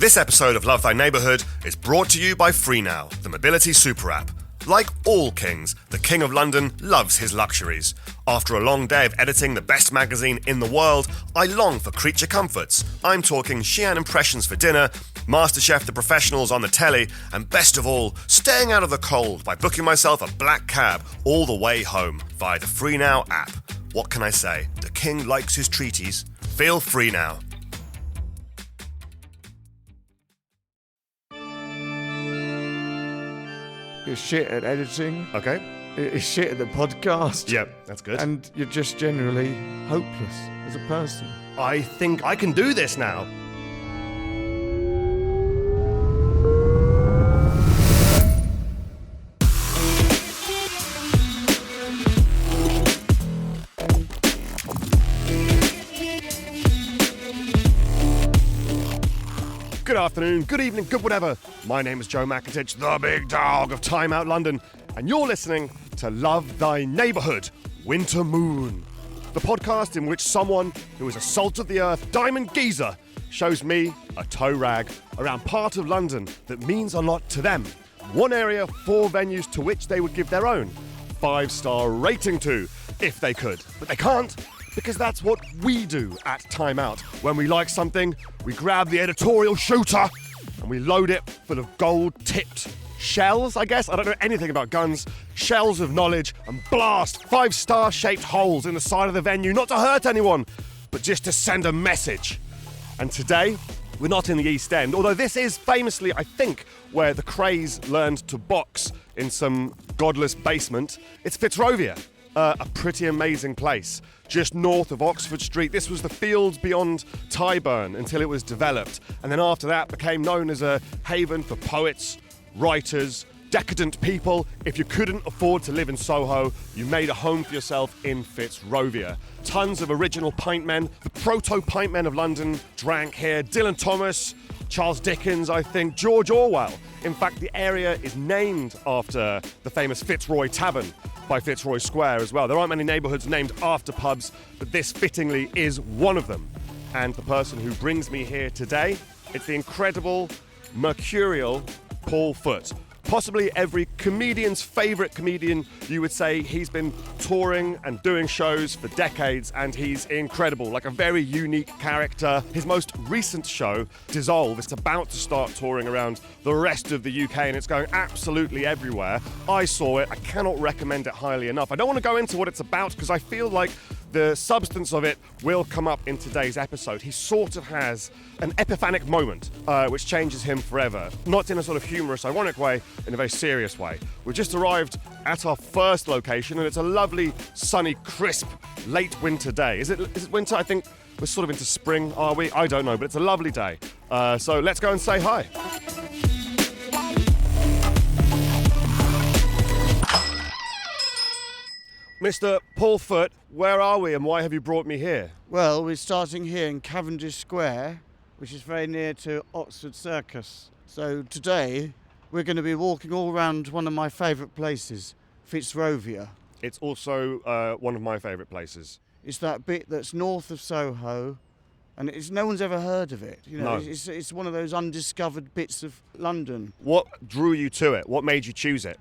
This episode of Love Thy Neighbourhood is brought to you by FreeNow, the mobility super app. Like all kings, the King of London loves his luxuries. After a long day of editing the best magazine in the world, I long for creature comforts. I'm talking Xi'an impressions for dinner, MasterChef The Professionals on the telly, and best of all, staying out of the cold by booking myself a black cab all the way home via the FreeNow app. What can I say? The king likes his treaties. Feel free now. You're shit at editing. Okay. You're shit at the podcast. Yep, that's good. And you're just generally hopeless as a person. I think I can do this now. Good afternoon, good evening, good whatever. My name is Joe McIntyre, the big dog of Time Out London, and you're listening to Love Thy Neighbourhood, Winter Moon, the podcast in which someone who is a salt of the earth diamond geezer shows me a toe rag around part of London that means a lot to them. One area, 4 venues to which they would give their own 5-star rating to, if they could. But they can't, because that's what we do at Time Out. When we like something, we grab the editorial shooter and we load it full of gold-tipped shells, I guess. I don't know anything about guns. Shells of knowledge, and blast 5-star shaped holes in the side of the venue, not to hurt anyone, but just to send a message. And today, we're not in the East End, although this is famously, I think, where the Krays learned to box in some godless basement. It's Fitzrovia. A pretty amazing place, just north of Oxford Street. This was the fields beyond Tyburn until it was developed, and then after that became known as a haven for poets, writers, decadent people. If you couldn't afford to live in Soho, you made a home for yourself in Fitzrovia. Tons of original pintmen, the proto-pintmen of London drank here. Dylan Thomas, Charles Dickens, I think, George Orwell. In fact, the area is named after the famous Fitzroy Tavern by Fitzroy Square as well. There aren't many neighbourhoods named after pubs, but this fittingly is one of them. And the person who brings me here today, it's the incredible, mercurial Paul Foot. Possibly every comedian's favourite comedian, you would say. He's been touring and doing shows for decades, and he's incredible, like a very unique character. His most recent show, Dissolve, is about to start touring around the rest of the UK, and it's going absolutely everywhere. I saw it. I cannot recommend it highly enough. I don't want to go into what it's about because I feel like the substance of it will come up in today's episode. He sort of has an epiphanic moment, which changes him forever. Not in a sort of humorous, ironic way, in a very serious way. We've just arrived at our first location, and it's a lovely, sunny, crisp, late winter day. Is it winter? I think we're sort of into spring, are we? I don't know, but it's a lovely day. So let's go and say hi. Mr. Paul Foot, where are we and why have you brought me here? Well, we're starting here in Cavendish Square, which is very near to Oxford Circus. So today, we're going to be walking all around one of my favourite places, Fitzrovia. It's also one of my favourite places. It's that bit that's north of Soho, and no one's ever heard of it. You know, No. It's one of those undiscovered bits of London. What drew you to it? What made you choose it?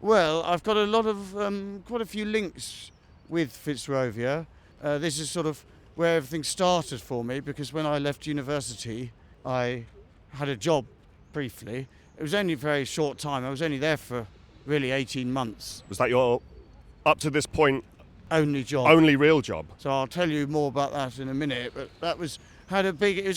Well, I've got a lot of, quite a few links with Fitzrovia. This is sort of where everything started for me, because when I left university, I had a job briefly. It was only a very short time. I was only there for really 18 months. Was that your, up to this point, Only job. only real job? So I'll tell you more about that in a minute. But it was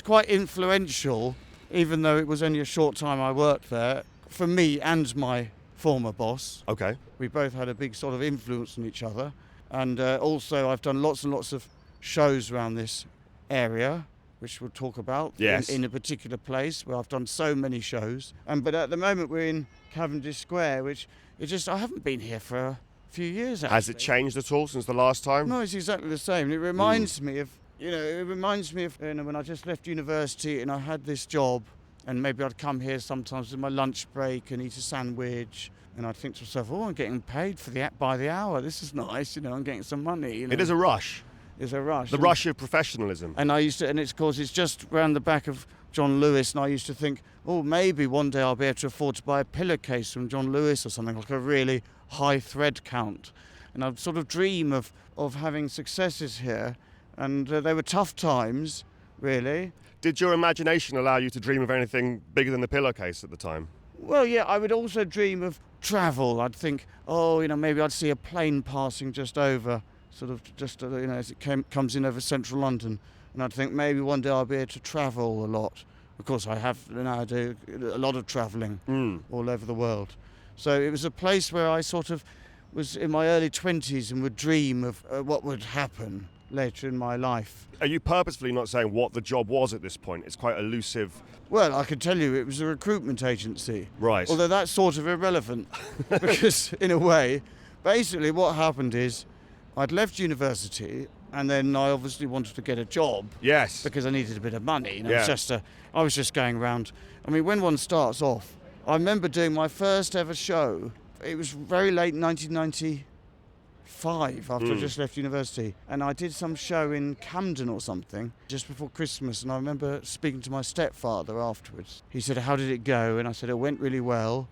quite influential, even though it was only a short time I worked there, for me and my former boss. Okay. We both had a big sort of influence on each other. And also I've done lots and lots of shows around this area, which we'll talk about. Yes. In a particular place where I've done so many shows. But at the moment we're in Cavendish Square, which I haven't been here for a few years actually. Has it changed at all since the last time? No, it's exactly the same. It reminds me of, when I just left university and I had this job, and maybe I'd come here sometimes in my lunch break and eat a sandwich, and I'd think to myself, oh, I'm getting paid by the hour. This is nice, I'm getting some money. It is a rush. There's a rush. The rush of professionalism. And of course, it's just round the back of John Lewis, and I used to think, oh, maybe one day I'll be able to afford to buy a pillowcase from John Lewis or something, like a really high thread count. And I'd sort of dream of having successes here, and they were tough times, really. Did your imagination allow you to dream of anything bigger than the pillowcase at the time? Well, yeah, I would also dream of travel. I'd think, maybe I'd see a plane passing just over, as it comes in over central London. And I'd think maybe one day I'll be able to travel a lot. Of course, I do a lot of travelling all over the world. So it was a place where I sort of was in my early 20s and would dream of what would happen later in my life. Are you purposefully not saying what the job was at this point? It's quite elusive. Well, I can tell you it was a recruitment agency. Right. Although that's sort of irrelevant because, in a way, basically what happened is I'd left university and then I obviously wanted to get a job. Yes. Because I needed a bit of money. Yeah. I was just going around. I mean, when one starts off, I remember doing my first ever show. It was very late 1995 after I just left university. And I did some show in Camden or something just before Christmas. And I remember speaking to my stepfather afterwards. He said, how did it go? And I said, it went really well.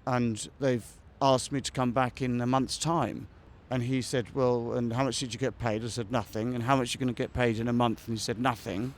And they've asked me to come back in a month's time. And he said, well, and how much did you get paid? I said, nothing. And how much are you going to get paid in a month? And he said, nothing.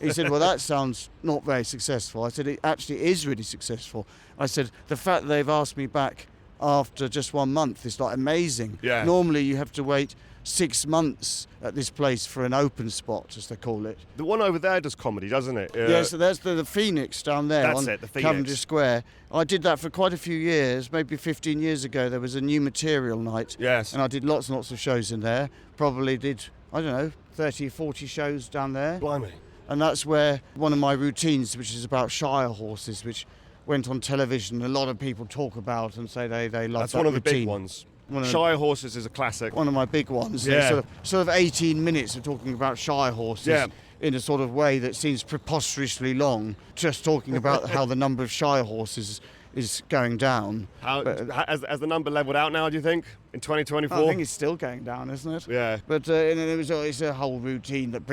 He said, well, that sounds not very successful. I said, it actually is really successful. I said, the fact that they've asked me back after just 1 month is like amazing. Yeah. Normally you have to wait 6 months at this place for an open spot, as they call it. The one over there does comedy, doesn't it? Yeah, so that's the Phoenix down there That's on it, the Phoenix. Cavendish Square. I did that for quite a few years, maybe 15 years ago. There was a new material night. Yes. And I did lots and lots of shows in there. Probably did, 30, 40 shows down there. Blimey. And that's where one of my routines, which is about Shire horses, which went on television, a lot of people talk about and say they love That's that one of the routine. big ones. One of Shire horses is a classic. One of my big ones. Yeah. Sort of 18 minutes of talking about Shire horses. Yeah. In a sort of way that seems preposterously long, just talking about how the number of Shire horses is going down. Has the number levelled out now, do you think, in 2024? I think it's still going down, isn't it? Yeah. But it's a whole routine that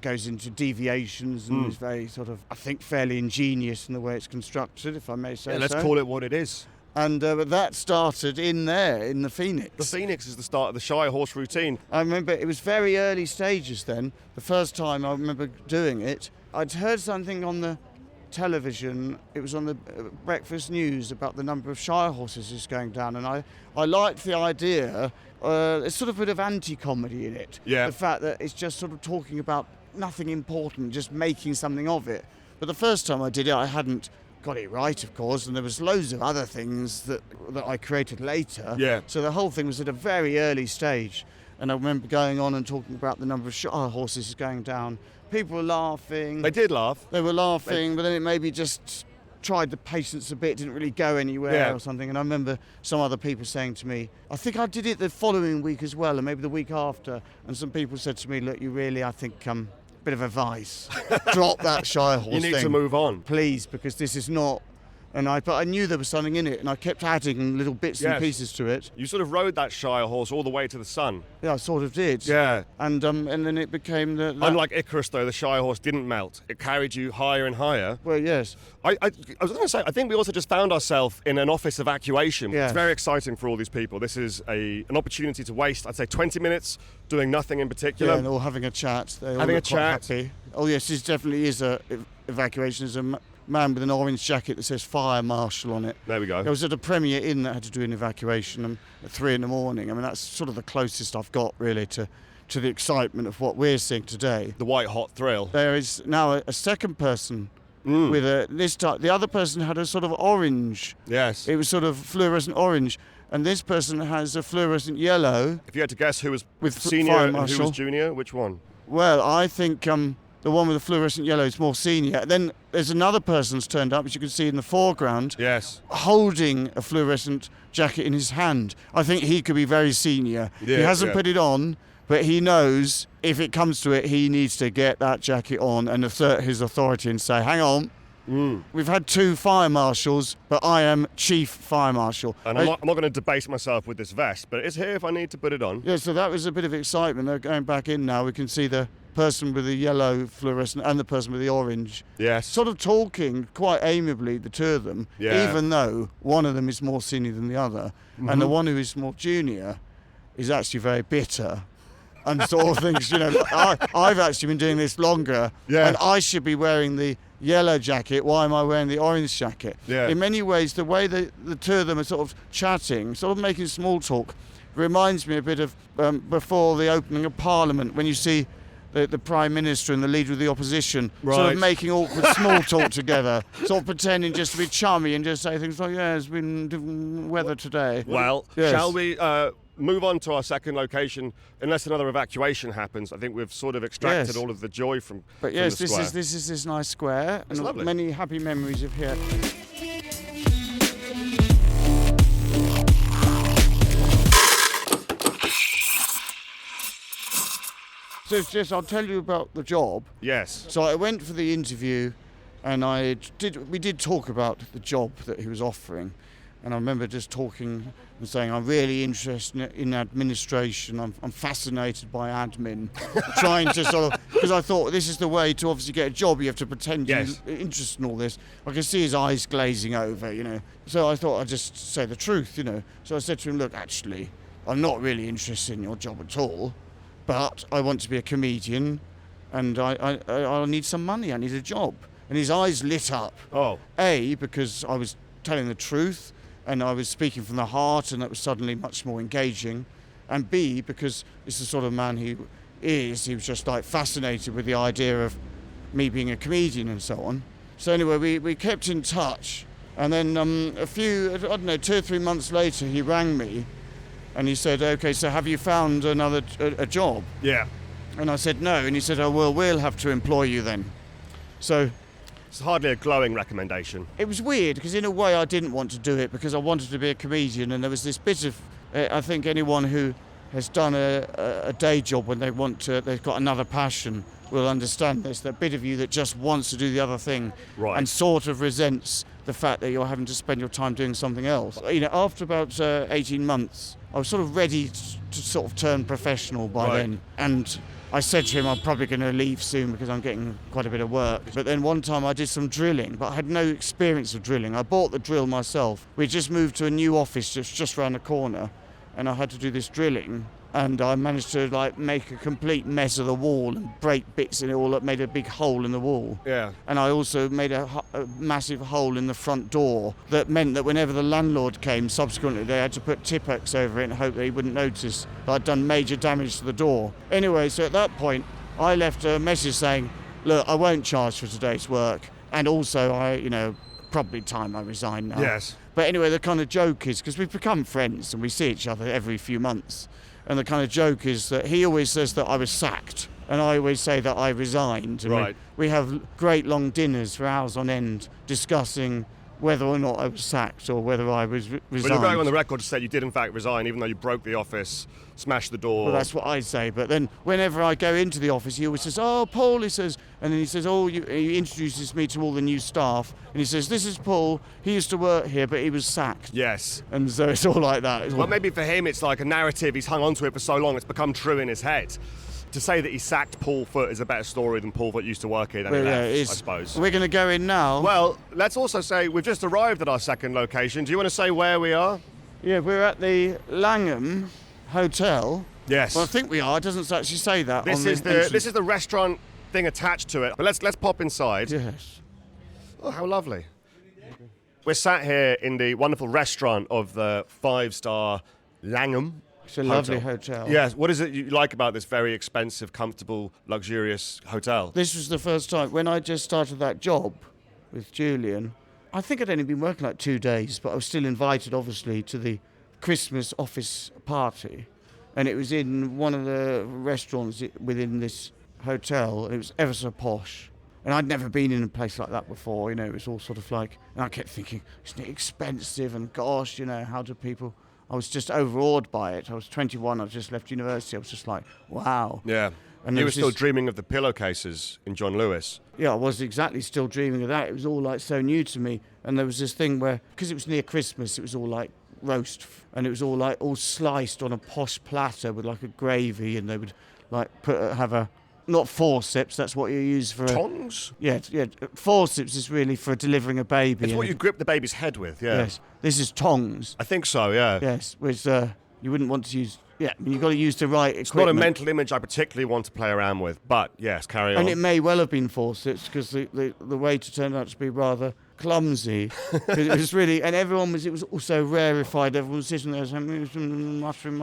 goes into deviations and is very sort of, I think, fairly ingenious in the way it's constructed, if I may say so. Let's call it what it is. And that started in the Phoenix. The Phoenix is the start of the Shire horse routine. I remember it was very early stages then. The first time I remember doing it, I'd heard something on the television. It was on the breakfast news about the number of Shire horses is going down, and I liked the idea. There's sort of a bit of anti-comedy in it. Yeah. The fact that it's just sort of talking about nothing important, just making something of it. But the first time I did it, I hadn't got it right, of course, and there was loads of other things that I created later. Yeah. So the whole thing was at a very early stage, and I remember going on and talking about the number of Shire horses is going down. People were laughing. They did laugh. They were laughing, but then it maybe just tried the patience a bit, didn't really go anywhere or something. And I remember some other people saying to me, I think I did it the following week as well, and maybe the week after, and some people said to me, look, you really, I think, bit of advice. Drop that Shire horse You need thing, to move on. please, because this is not. But I knew there was something in it, and I kept adding little bits and pieces to it. You sort of rode that Shire horse all the way to the sun. Yeah, I sort of did. Yeah. And then it became the. Unlike Icarus, though, the Shire horse didn't melt. It carried you higher and higher. Well, yes. I was going to say, I think we also just found ourselves in an office evacuation. Yes. It's very exciting for all these people. This is an opportunity to waste, I'd say, 20 minutes doing nothing in particular. Yeah, and all having a chat. They all Having look a quite chat. happy. Oh yes, this definitely is a evacuation. There's a man with an orange jacket that says Fire Marshal on it. There we go. I was at a Premier Inn that had to do an evacuation at 3 a.m. I mean, that's sort of the closest I've got really to the excitement of what we're seeing today. The white hot thrill. There is now a second person with the other person had a sort of orange. Yes. It was sort of fluorescent orange, and this person has a fluorescent yellow. If you had to guess who was With senior Fire and who Marshal. was junior, which one? Well, I think the one with the fluorescent yellow is more senior. Then there's another person's turned up, as you can see in the foreground, Yes. holding a fluorescent jacket in his hand. I think he could be very senior. Yeah, he hasn't yeah. put it on, but he knows if it comes to it, he needs to get that jacket on and assert his authority and say, hang on, We've had 2 fire marshals, but I am chief fire marshal. And I'm not going to debase myself with this vest, but it's here if I need to put it on. Yeah, so that was a bit of excitement. They're going back in now. We can see the person with the yellow fluorescent and the person with the orange. Yes. Sort of talking quite amiably, the 2 of them, Yeah. even though one of them is more senior than the other. And the one who is more junior is actually very bitter. And sort of thinks, I've actually been doing this longer, Yeah. and I should be wearing the yellow jacket. Why am I wearing the orange jacket? Yeah. In many ways, the way the 2 of them are sort of chatting, sort of making small talk, reminds me a bit of before the opening of Parliament, when you see the Prime Minister and the Leader of the Opposition sort Right. of making awkward small talk together, sort of pretending just to be chummy and just say things like, yeah, it's been different weather today. Well, Yes. shall we move on to our second location? Unless another evacuation happens, I think we've sort of extracted Yes. all of the joy from But from yes, the this square. is this nice square, It's and lovely. many happy memories of here. So it's just, I'll tell you about the job. Yes. So I went for the interview, and we did talk about the job that he was offering, and I remember just talking and saying, I'm really interested in administration. I'm fascinated by admin. Trying to sort of, because I thought this is the way to obviously get a job. You have to pretend Yes. you're interested in all this. I can see his eyes glazing over, So I thought I'd just say the truth, So I said to him, look, actually, I'm not really interested in your job at all, but I want to be a comedian, and I need some money. I need a job. And his eyes lit up. Oh. A, because I was telling the truth and I was speaking from the heart, and that was suddenly much more engaging. And B, because it's the sort of man he was just like fascinated with the idea of me being a comedian and so on. So anyway, we kept in touch. And then a few, I don't know, 2 or 3 months later, he rang me and he said, okay, so have you found a job? Yeah. And I said, no. And he said, oh, well, we'll have to employ you then. So It's hardly a glowing recommendation. it was weird, because in a way I didn't want to do it because I wanted to be a comedian, and there was this bit of, I think anyone who has done a day job when they've got another passion will understand this, that bit of you that just wants to do the other thing Right. and sort of resents the fact that you're having to spend your time doing something else. After about 18 months, I was sort of ready to sort of turn professional by Right. then. And I said to him, I'm probably going to leave soon because I'm getting quite a bit of work. But then one time I did some drilling, but I had no experience of drilling. I bought the drill myself. We just moved to a new office just around the corner, and I had to do this drilling. And I managed to make a complete mess of the wall and break bits in it all that made a big hole in the wall. Yeah. And I also made a massive hole in the front door that meant that whenever the landlord came subsequently, they had to put Tipp-Ex over it and hope that he wouldn't notice that I'd done major damage to the door. Anyway, so at that point, I left a message saying, look, I won't charge for today's work. And also, probably time I resign now. Yes. But anyway, the kind of joke is, because we've become friends and we see each other every few months, and the kind of joke is that he always says that I was sacked, and I always say that I resigned. And Right. we have great long dinners for hours on end discussing whether or not I was sacked or whether I was But resigned. you're going on the record to say you did in fact resign, even though you broke the office, smashed the door. Well, that's what I say. But then whenever I go into the office, he always says, oh, Paul, he says, and then he says, he introduces me to all the new staff, and he says, this is Paul, he used to work here, but he was sacked. Yes. And so it's all like that. It's all- Well, maybe for him it's like a narrative. He's hung on to it for so long, it's become true in his head. To say that he sacked Paul Foot is a better story than Paul Foot used to work here than he Well, yeah, left, it is. I suppose. We're going to go in now. Well, let's also say we've just arrived at our second location. Do you want to say where we are? Yeah, we're at the Langham Hotel. Yes. Well, I think we are. It doesn't actually say that This on the is the entrance. this is the restaurant thing attached to it. But let's pop inside. Yes. Oh, how lovely. We're sat here in the wonderful restaurant of the 5-star Langham. It's a lovely hotel. Yes. What is it you like about this very expensive, comfortable, luxurious hotel? This was the first time when I just started that job with Julian. I think I'd only been working like 2 days, but I was still invited, obviously, to the Christmas office party. And it was in one of the restaurants within this hotel, and it was ever so posh. And I'd never been in a place like that before, it was all sort of like, and I kept thinking, isn't it expensive? And gosh, how do people... I was just overawed by it. I was 21, I just left university. I was just like, wow. Yeah. And You there were was still this- dreaming of the pillowcases in John Lewis. Yeah, I was exactly still dreaming of that. It was all like so new to me. And there was this thing where, because it was near Christmas, it was all like roast, and it was all like all sliced on a posh platter with like a gravy, and they would like have a, not forceps, that's what you use for Tongs? yeah, forceps is really for delivering a baby. It's what you grip the baby's head with, yeah. Yes, this is tongs. I think so, yeah. Yes, which you wouldn't want to use. Yeah, you've got to use the right equipment. It's not a mental image I particularly want to play around with, but yes, carry on. And it may well have been forceps because the waiter turned out to be rather clumsy. 'Cause it was really, and everyone was, it was also rarefied. Everyone was sitting there saying, muttering,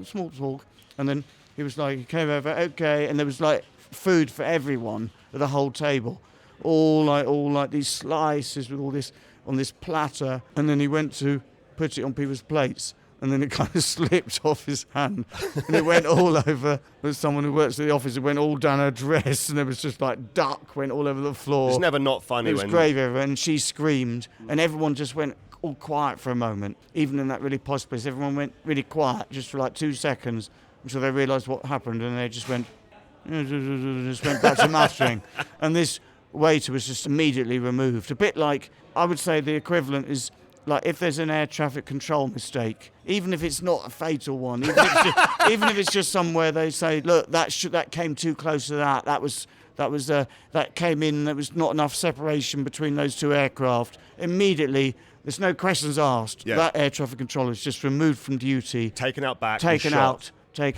small talk. And then he was like, he came over, okay, and there was like food for everyone at the whole table. All like these slices with all this on this platter. And then he went to put it on people's plates, and then it kind of slipped off his hand, and it went all over. There's someone who works at the office. It went all down her dress, and there was just like duck went all over the floor. It's never not funny It was when... gravy everywhere, and she screamed, and everyone just went all quiet for a moment. Even in that really posh place, everyone went really quiet just for like 2 seconds until they realised what happened, and they just went back to muttering. And this waiter was just immediately removed. A bit like, I would say the equivalent is like if there's an air traffic control mistake, even if it's not a fatal one, even if it's just somewhere they say, look, that came too close to that. That came in. There was not enough separation between those two aircraft. Immediately, there's no questions asked. Yeah. That air traffic controller is just removed from duty, Taken out back, taken and shot.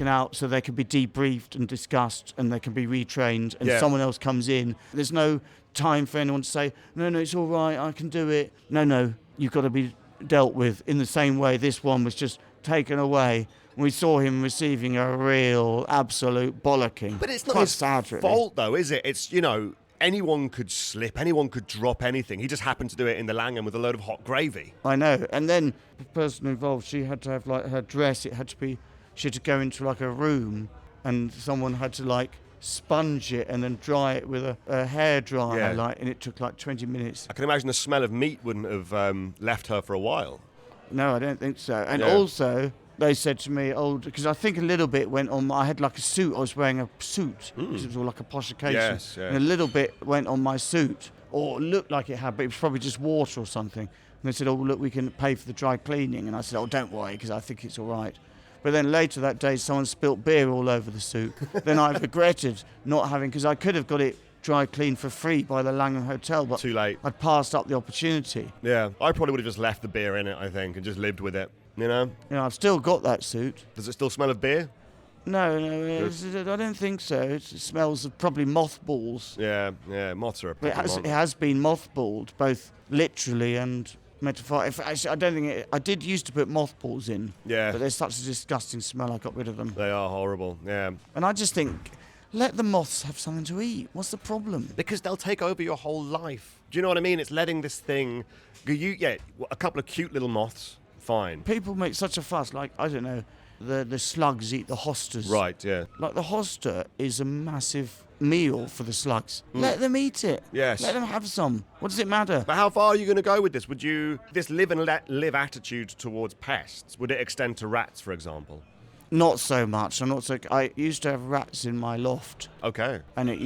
out, so they can be debriefed and discussed, and they can be retrained, and Yeah. someone else comes in. There's no time for anyone to say, no, it's all right, I can do it. No, you've got to be dealt with in the same way this one was just taken away. We saw him receiving a real, absolute bollocking. But it's not Quite his sad, really. fault, though, is it? It's, anyone could slip, anyone could drop anything. He just happened to do it in the Langham with a load of hot gravy. I know. And then the person involved, she had to have like her dress, she had to go into like a room, and someone had to like sponge it and then dry it with a hairdryer, Yeah. and it took like 20 minutes. I can imagine the smell of meat wouldn't have left her for a while. No, I don't think so. And Yeah. also, they said to me, because I think a little bit went on, I had like a suit, I was wearing a suit, because it was all like a posh occasion. Yes, yeah. And a little bit went on my suit, or it looked like it had, but it was probably just water or something. And they said, oh, look, we can pay for the dry cleaning. And I said, oh, don't worry, because I think it's all right. But then later that day, someone spilt beer all over the suit. Then I regretted not having, because I could have got it dry cleaned for free by the Langham Hotel, but Too late. I'd passed up the opportunity. Yeah, I probably would have just left the beer in it, I think, and just lived with it. I've still got that suit. Does it still smell of beer? No, I don't think so. It smells of probably mothballs. Yeah, moths are a But problem. it has been mothballed, both literally and metaphorically. Actually, I don't think I did used to put mothballs in. Yeah. But there's such a disgusting smell, I got rid of them. They are horrible, yeah. And I just think, let the moths have something to eat. What's the problem? Because they'll take over your whole life. Do you know what I mean? It's letting this thing... a couple of cute little moths, fine. People make such a fuss, like, I don't know, the slugs eat the hostas. Right, yeah. Like, the hosta is a massive meal for the slugs. Let them eat it. Yes. Let them have some. What does it matter? But how far are you going to go with this? Would you... This live and let live attitude towards pests, would it extend to rats, for example? Not so much. I used to have rats in my loft, Okay. and it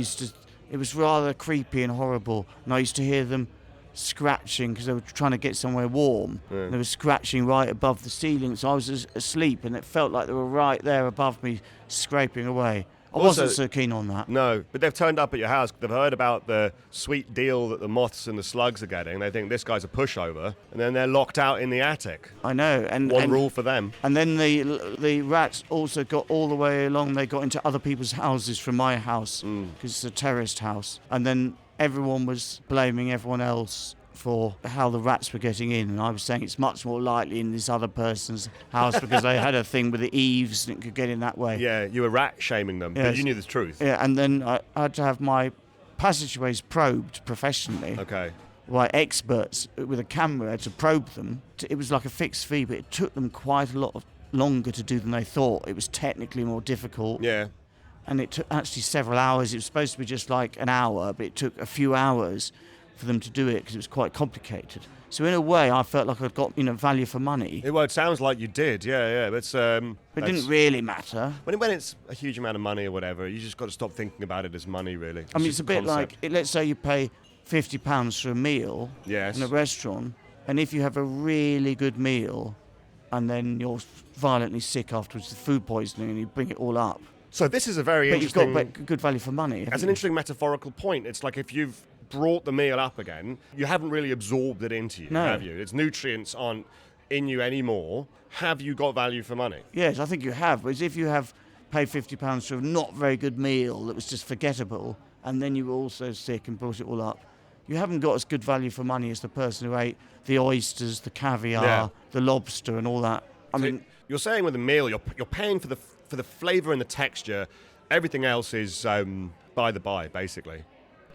was rather creepy and horrible. And I used to hear them scratching because they were trying to get somewhere warm. Yeah. They were scratching right above the ceiling, so I was asleep, and it felt like they were right there above me, scraping away. I Also- wasn't so keen on that. No, but they've turned up at your house. They've heard about the sweet deal that the moths and the slugs are getting. They think this guy's a pushover, and then they're locked out in the attic. I know. And One rule for them. And then the rats also got all the way along. They got into other people's houses from my house because it's a terraced house. And then everyone was blaming everyone else for how the rats were getting in. And I was saying it's much more likely in this other person's house because they had a thing with the eaves and it could get in that way. Yeah, you were rat shaming them, but Yes. you knew the truth. Yeah, and then I had to have my passageways probed professionally Okay. by experts with a camera to probe them. It was like a fixed fee, but it took them quite a lot longer to do than they thought. It was technically more difficult, Yeah. and it took actually several hours. It was supposed to be just like an hour, but it took a few hours for them to do it because it was quite complicated. So in a way, I felt like I'd got value for money. It sounds like you did, yeah. But It didn't really matter. when it's a huge amount of money or whatever, you just got to stop thinking about it as money, really. I mean, just it's a bit concept. like, let's say you pay £50 for a meal Yes. in a restaurant, and if you have a really good meal and then you're violently sick afterwards with food poisoning and you bring it all up, So this is a very but interesting... you've got good value for money. That's an interesting metaphorical point. It's like if you've brought the meal up again, you haven't really absorbed it into you, No. have you? Its nutrients aren't in you anymore. Have you got value for money? Yes, I think you have. Whereas if you have paid £50 for a not very good meal that was just forgettable, and then you were also sick and brought it all up, you haven't got as good value for money as the person who ate the oysters, the caviar, Yeah. the lobster, and all that. I So mean, you're saying with a meal, you're paying for the flavour and the texture. Everything else is by the by, basically.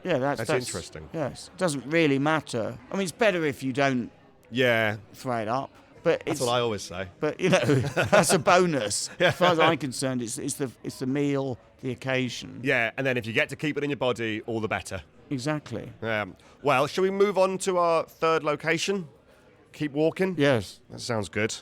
yeah, that's interesting. Yes, it doesn't really matter. I mean, it's better if you don't Yeah, throw it up, but that's it's what I always say. but that's a bonus. As far as I'm concerned, it's the meal, the occasion. Yeah, and then if you get to keep it in your body, all the better. Exactly. Well, shall we move on to our third location? Keep walking? Yes. That sounds good.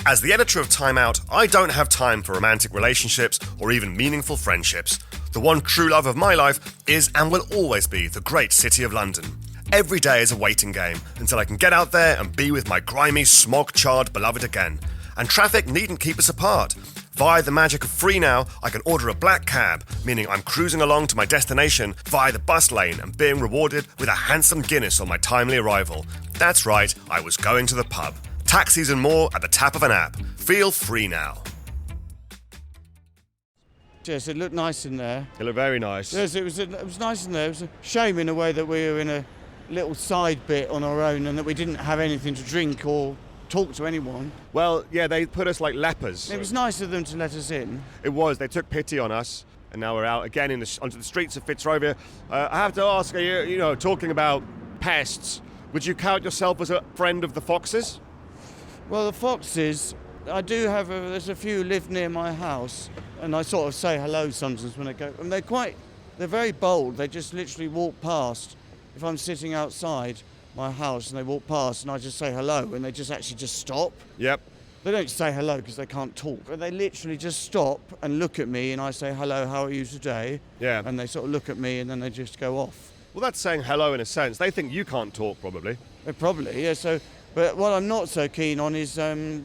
As the editor of Time Out, I don't have time for romantic relationships or even meaningful friendships. The one true love of my life is and will always be the great city of London. Every day is a waiting game until I can get out there and be with my grimy, smog-charred beloved again. And traffic needn't keep us apart. Via the magic of Free Now, I can order a black cab, meaning I'm cruising along to my destination via the bus lane and being rewarded with a handsome Guinness on my timely arrival. That's right, I was going to the pub. Taxis and more at the tap of an app. Feel free now. Yes, it looked nice in there. You look very nice. Yes, it was nice in there. It was a shame in a way that we were in a little side bit on our own and that we didn't have anything to drink or talk to anyone. Well, yeah, they put us like lepers. It was nice of them to let us in. It was. They took pity on us, and now we're out again onto the streets of Fitzrovia. I have to ask, you know, talking about pests, would you count yourself as a friend of the foxes? Well, the foxes, I do have, there's a few live near my house, and I sort of say hello sometimes when I go. And they're very bold. They just literally walk past. If I'm sitting outside my house and they walk past and I just say hello, and they just actually just stop. Yep. They don't say hello because they can't talk, but they literally just stop and look at me, and I say, hello, how are you today? Yeah. And they sort of look at me, and then they just go off. Well, that's saying hello in a sense. They think you can't talk, probably. They probably, yeah. So, but what I'm not so keen on is the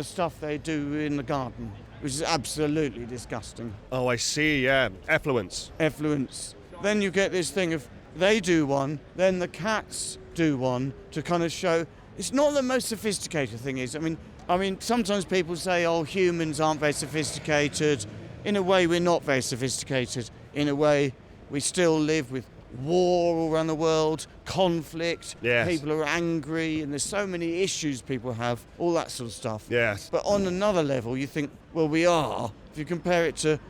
stuff they do in the garden, which is absolutely disgusting. Oh, I see, yeah. Effluence. Effluence. Then you get this thing of they do one, then the cats do one to kind of show. It's not the most sophisticated thing, is. I mean, sometimes people say, oh, humans aren't very sophisticated. In a way, we're not very sophisticated. In a way, we still live with war all around the world, conflict, Yes. people are angry, and there's so many issues people have, all that sort of stuff. Yes. But on another level, you think, well, we are. If you compare it to,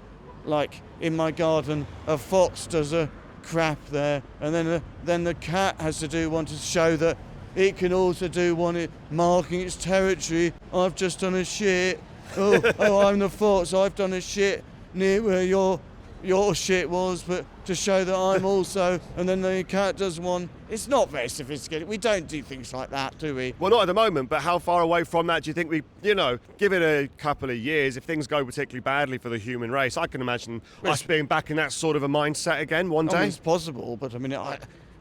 like, in my garden, a fox does a crap there, and then the cat has to do one to show that it can also do one marking its territory. I've just done a shit. Oh, I'm the fox. I've done a shit near where your shit was, but to show that I'm also. And then the cat does one. It's not very sophisticated. We don't do things like that, do we? Well, not at the moment, but how far away from that do you think we, give it a couple of years, if things go particularly badly for the human race, I can imagine us being back in that sort of a mindset again one I mean, day? it's possible, but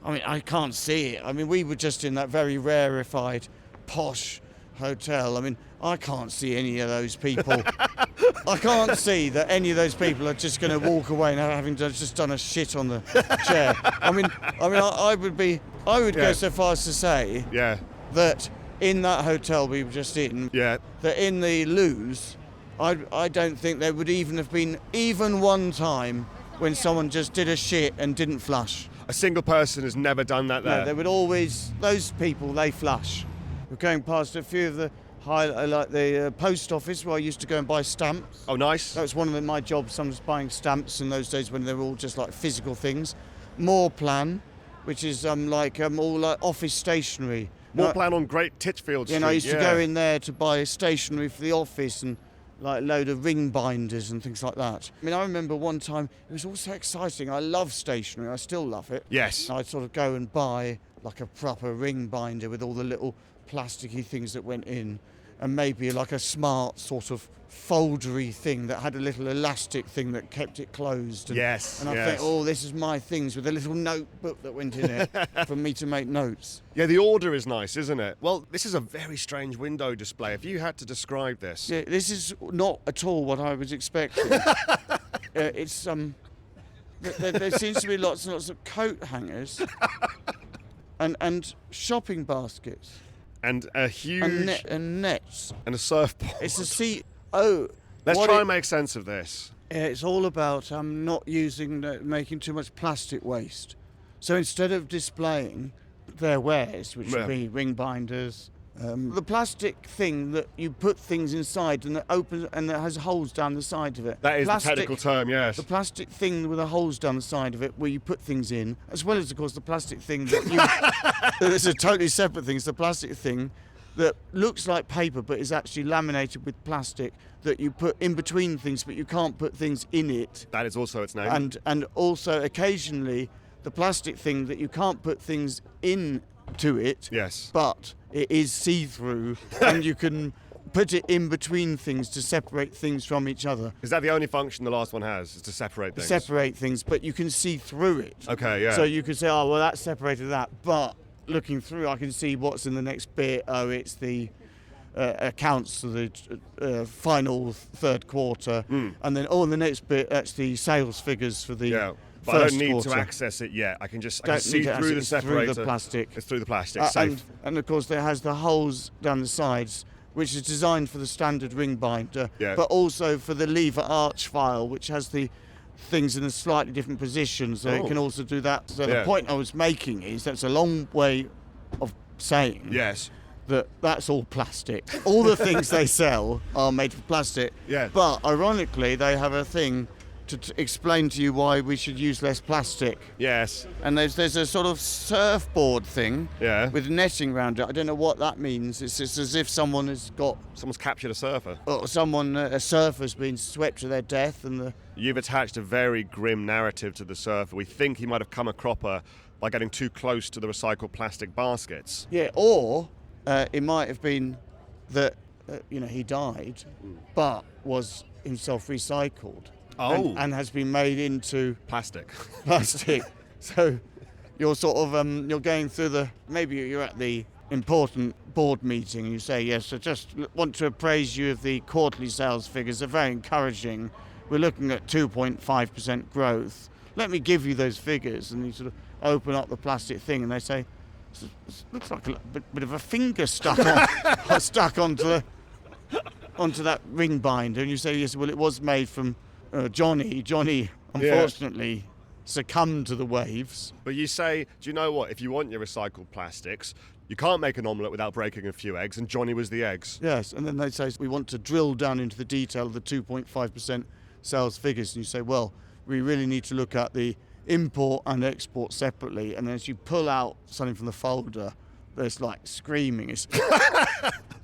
I can't see it. I mean, we were just in that very rarefied, posh hotel. I mean, I can't see any of those people. I can't see that any of those people are just going to walk away now having just done a shit on the chair. I would Yeah. go so far as to say Yeah. that in that hotel we were just in, Yeah. that in the loos, I don't think there would even have been even one time when someone just did a shit and didn't flush. A single person has never done that there. No, they would always, those people, they flush. We're going past a few of the post office where I used to go and buy stamps. Oh, nice. That was one of my jobs, sometimes buying stamps in those days when they were all just like physical things. More Plan, which is all like office stationery. More plan on Great Titchfield Street. I used to go in there to buy stationery for the office, and like a load of ring binders and things like that. I mean, I remember one time, it was all so exciting. I love stationery, I still love it. Yes. I'd sort of go and buy like a proper ring binder with all the little plasticky things that went in, and maybe like a smart sort of foldery thing that had a little elastic thing that kept it closed. And, Yes, And I yes. think, oh, this is my things with a little notebook that went in it for me to make notes. Yeah, the order is nice, isn't it? Well, this is a very strange window display. If you had to describe this. Yeah, this is not at all what I was expecting. It's there seems to be lots and lots of coat hangers and shopping baskets And a huge... and nets. and a surfboard. It's a sea. Oh, Let's what try it- and make sense of this. It's all about not making too much plastic waste. So instead of displaying their wares, which Yeah. would be ring binders, the plastic thing that you put things inside and that opens and that has holes down the side of it. That is Plastic- the technical term, yes. The plastic thing with the holes down the side of it where you put things in, as well as, of course, the plastic thing that you... It's a totally separate thing. It's the plastic thing that looks like paper but is actually laminated with plastic that you put in between things, but you can't put things in it. That is also its name. And also, occasionally, the plastic thing that you can't put things into it, Yes. but it is see-through, and you can put it in between things to separate things from each other. Is that the only function the last one has, is to separate things? Separate things, but you can see through it. Okay, yeah. So you could say, oh, well, that separated that, but looking through, I can see what's in the next bit. Oh, it's the accounts for the final third quarter, and then in the next bit, that's the sales figures for the Yeah. But I first don't need quarter. to access it yet. I can just Don't see need to through the access it, it's separator. through the plastic. It's through the plastic, safe. And of course, there has the holes down the sides, which is designed for the standard ring binder, Yeah. but also for the lever arch file, which has the things in a slightly different position, so Oh. it can also do that. So Yeah. the point I was making is that's a long way of saying Yes. that that's all plastic. All the things they sell are made of plastic. Yeah. But ironically, they have a thing to explain to you why we should use less plastic. Yes. And there's a sort of surfboard thing Yeah. with netting around it. I don't know what that means. It's as if someone has got, Someone's captured a surfer. or a surfer's been swept to their death, and You've attached a very grim narrative to the surfer. We think he might have come a cropper by getting too close to the recycled plastic baskets. or it might have been that he died, but was himself recycled. Oh. and has been made into Plastic. plastic. So you're sort of you're going through maybe you're at the important board meeting and you say, yes, I just want to appraise you of the quarterly sales figures. They're very encouraging. We're looking at 2.5% growth. Let me give you those figures. And you sort of open up the plastic thing and they say, this looks like a bit of a finger stuck onto that ring binder. And you say, yes, well, it was made from Johnny. Johnny, unfortunately, succumbed to the waves. But you say, do you know what? If you want your recycled plastics, you can't make an omelette without breaking a few eggs, and Johnny was the eggs. Yes, and then they say, we want to drill down into the detail of the 2.5% sales figures. And you say, well, we really need to look at the import and export separately. And then as you pull out something from the folder, there's like screaming. It's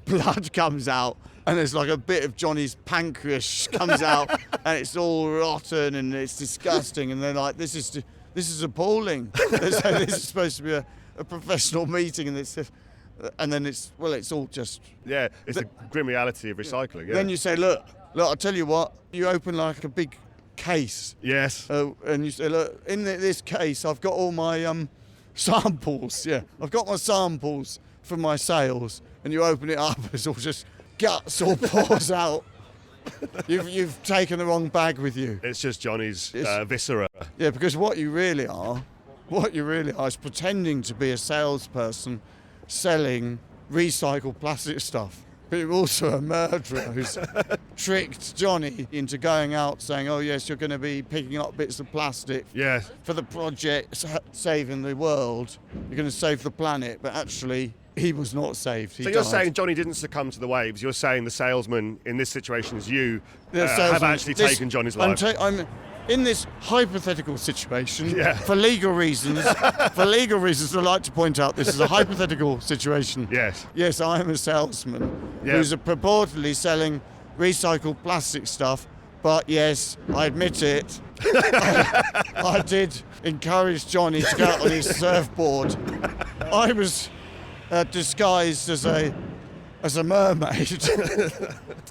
blood comes out, and there's like a bit of Johnny's pancreas comes out, and it's all rotten and it's disgusting. And they're like, this is appalling. This is supposed to be a professional meeting, and then it's all just. Yeah, it's the grim reality of recycling. Yeah. Then you say, look, I'll tell you what. You open like a big case, Yes. and you say, look, in this case, I've got all my samples. Yeah, I've got my samples from my sales, and you open it up, it's all just guts all pours out. You've taken the wrong bag with you. It's just Johnny's It's- viscera. Yeah, because what you really are is pretending to be a salesperson selling recycled plastic stuff. But you're also a murderer who's tricked Johnny into going out saying, oh yes, you're going to be picking up bits of plastic Yes. for the project saving the world. You're going to save the planet, but actually he was not saved. He So you're died. saying Johnny didn't succumb to the waves. You're saying the salesman in this situation is you The have salesman- actually this- taken Johnny's life. I'm in this hypothetical situation, Yeah. for legal reasons. I'd like to point out this is a hypothetical situation. Yes. Yes, I am a salesman Yeah. who's purportedly selling recycled plastic stuff. But yes, I admit it. I did encourage Johnny to go out on his surfboard. I was disguised as a mermaid.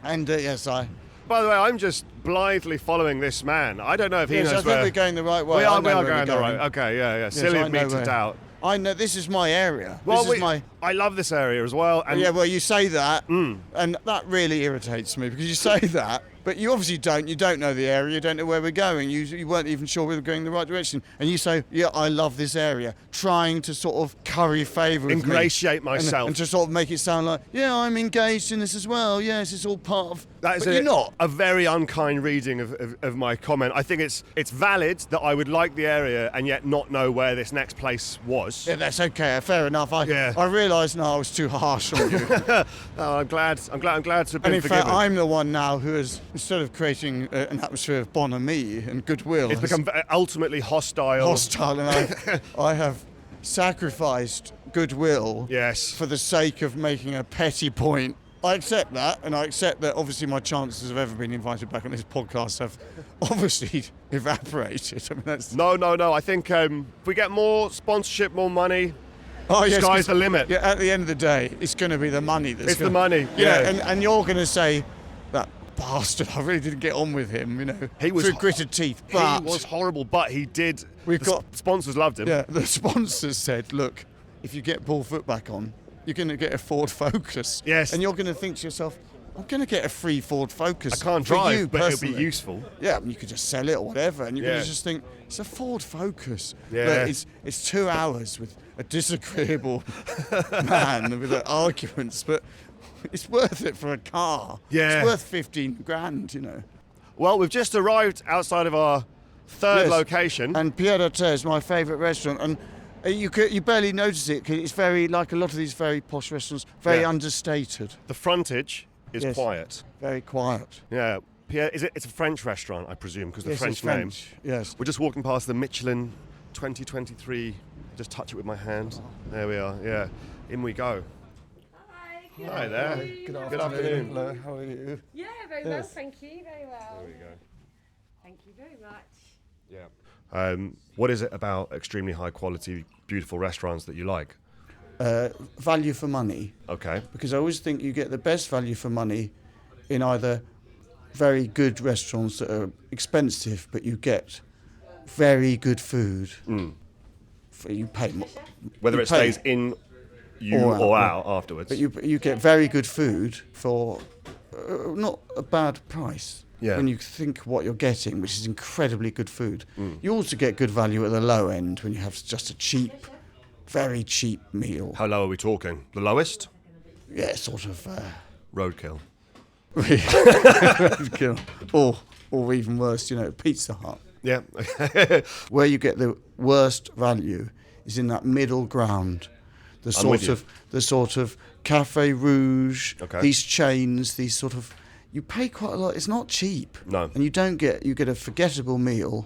And yes, By the way, I'm just blithely following this man. I don't know if he yes, knows I think where... we're going the right way. We are I know where going we're the right. Okay, yeah. Yes, Silly I of me know to where. doubt. I know this is my area. Well, this is my. I love this area as well. And Yeah, well, you say that, and that really irritates me because you say that, but you obviously don't. You don't know the area. You don't know where we're going. You weren't even sure we were going the right direction. And you say, yeah, I love this area, trying to sort of curry favour with me. Ingratiate myself. And to sort of make it sound like, yeah, I'm engaged in this as well. Yes, it's all part of... That is but you're not. a very unkind reading of my comment. I think it's valid that I would like the area and yet not know where this next place was. Yeah, that's okay. Fair enough. Yeah. I realised now I was too harsh on you. Oh, I'm glad to have been And in forgiven. fact, I'm the one now who has, instead of creating an atmosphere of bonhomie and goodwill, It's become ultimately hostile. hostile, and I have sacrificed goodwill Yes. for the sake of making a petty point. I accept that, and I accept that obviously my chances of ever being invited back on this podcast have obviously evaporated. I mean, that's... No. I think if we get more sponsorship, more money, Oh, yes, sky's 'cause- the limit. Yeah, at the end of the day, it's going to be the money that's It's the money, Yeah, yeah. and you're going to say, that bastard, I really didn't get on with him, you know, He was through ho- gritted teeth. But He was horrible, but he did. We've the got- sponsors loved him. yeah, the sponsors said, look, if you get Paul Foot back on, you're going to get a Ford Focus. Yes. And you're going to think to yourself, I'm going to get a free Ford Focus. I can't for drive, you but it'll be personally." useful. Yeah, I mean, you could just sell it or whatever, and you're Yeah. going to just think, it's a Ford Focus. Yeah. But it's 2 hours with a disagreeable man with arguments, but it's worth it for a car. Yeah. It's worth 15 grand, you know. Well, we've just arrived outside of our third Yes. location. And Pierre d'Artet is my favourite restaurant, and you barely notice it because it's very, like a lot of these very posh restaurants, very Yeah. understated, The frontage is Yes. quiet. very quiet. Yeah. Pierre, it's a French restaurant, I presume, because the Yes, French it's name. Yes. We're just walking past the Michelin 2023. Just touch it with my hand. There we are. Yeah. In we go. Hi, good Hi there. afternoon. Good afternoon. Hello, how are you? Yeah, very well, Yes. thank you, very well. There we go. Thank you very much. Yeah. What is it about extremely high quality, beautiful restaurants that you like? Value for money. Okay. Because I always think you get the best value for money in either very good restaurants that are expensive, but you get very good food. You pay more, Whether You it pay. stays in you Or or out, out afterwards. but you get very good food for not a bad price. Yeah. When you think what you're getting, which is incredibly good food, you also get good value at the low end when you have just a cheap, very cheap meal. How low are we talking? The lowest? Yeah, sort of. Roadkill. or even worse, you know, Pizza Hut. Yeah. Where you get the worst value is in that middle ground, the with you. sort of Cafe Rouge, Okay. these chains, these sort of. You pay quite a lot. It's not cheap. No. And you get a forgettable meal.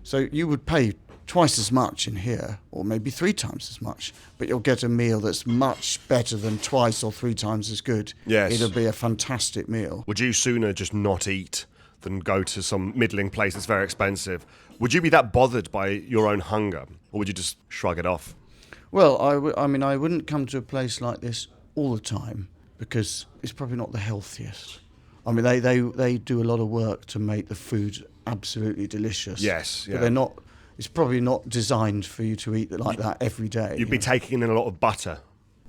So you would pay twice as much in here, or maybe 3 times as much, but you'll get a meal that's much better than twice or 3 times as good. Yes. It'll be a fantastic meal. Would you sooner just not eat than go to some middling place that's very expensive? Would you be that bothered by your own hunger, or would you just shrug it off? Well, I mean, I wouldn't come to a place like this all the time because it's probably not the healthiest. I mean, they do a lot of work to make the food absolutely delicious. Yes, yeah. But they're not. It's probably not designed for you to eat like that every day. You'd be taking in a lot of butter,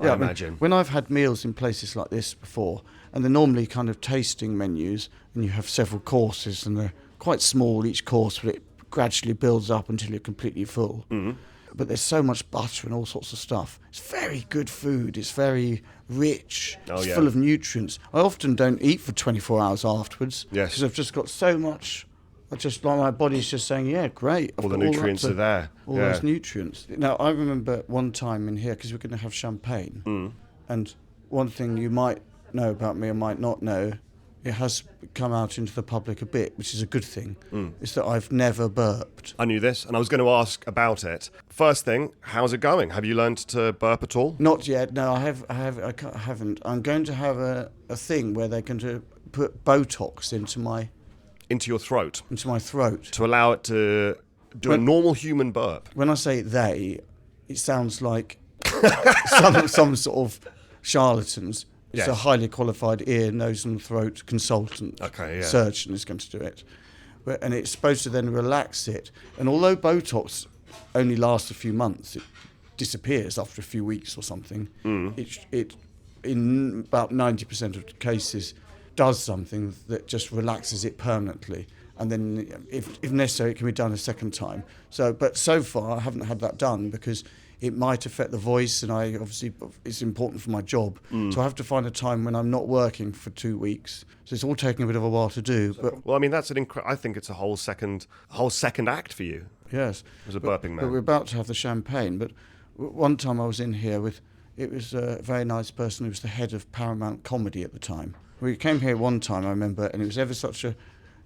I I mean, imagine. when I've had meals in places like this before, and they're normally kind of tasting menus, and you have several courses, and they're quite small each course, but it gradually builds up until you're completely full. But there's so much butter and all sorts of stuff. It's very good food. It's very rich. Oh, it's yeah. full of nutrients. I often don't eat for 24 hours afterwards. Yes. Because I've just got so much. My body's just saying, yeah, great. I've All the got nutrients that are there. all Yeah. those nutrients. Now, I remember one time in here, because we're going to have champagne, and one thing you might know about me or might not know, it has come out into the public a bit, which is a good thing, is that I've never burped. I knew this, and I was going to ask about it. First thing, how's it going? Have you learned to burp at all? Not yet. No, I haven't. I'm going to have a thing where they're going to put Botox into my Into your throat throat. to allow it to do a When- normal human burp. When I say they, it sounds like some sort of charlatans. It's Yes. a highly qualified ear, nose and throat consultant. Okay, yeah. Surgeon is going to do it. And it's supposed to then relax it. And although Botox only lasts a few months, it disappears after a few weeks or something. It in about 90% of cases does something that just relaxes it permanently. And then if necessary, it can be done a second time. But so far I haven't had that done because it might affect the voice, and it's important for my job. So I have to find a time when I'm not working for 2 weeks. So it's all taking a bit of a while to do. But Well, I mean, that's I think it's a whole second act for you yes, as a burping but we're man. about to have the champagne. But one time I was in here it was a very nice person who was the head of Paramount Comedy at the time. We came here one time, I remember, and it was ever such a,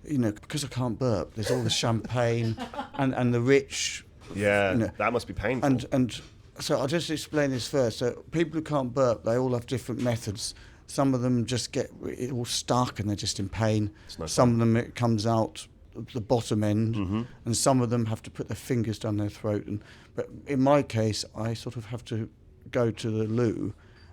because I can't burp, there's all the champagne and the rich. Yeah, you know, that must be painful. And so I'll just explain this first. So people who can't burp, they all have different methods. Some of them just get it all stuck and they're just in pain. no Some of them it comes out the bottom end, and some of them have to put their fingers down their throat. But in my case, I sort of have to go to the loo,